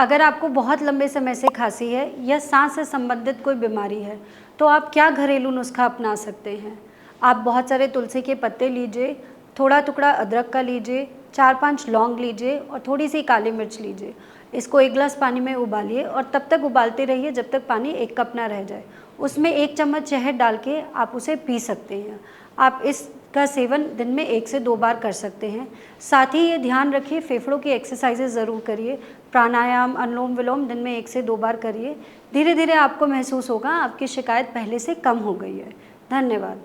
अगर आपको बहुत लंबे समय से खांसी है या सांस से संबंधित कोई बीमारी है, तो आप क्या घरेलू नुस्खा अपना सकते हैं? आप बहुत सारे तुलसी के पत्ते लीजिए, थोड़ा टुकड़ा अदरक का लीजिए, 4-5 लौंग लीजिए और थोड़ी-सी काली मिर्च लीजिए। इसको 1 गिलास पानी में उबालिए और तब तक उबालते रहिए जब तक पानी 1 कप ना रह जाए। उसमें 1 चम्मच शहद डाल के आप उसे पी सकते हैं। आप इसका सेवन दिन में 1 से 2 बार कर सकते हैं। साथ ही ये ध्यान रखिए, फेफड़ों की एक्सरसाइज़ेज़ ज़रूर करिए। प्राणायाम, अनुलोम-विलोम दिन में 1 से 2 बार करिए। धीरे-धीरे आपको महसूस होगा आपकी शिकायत पहले से कम हो गई है। धन्यवाद।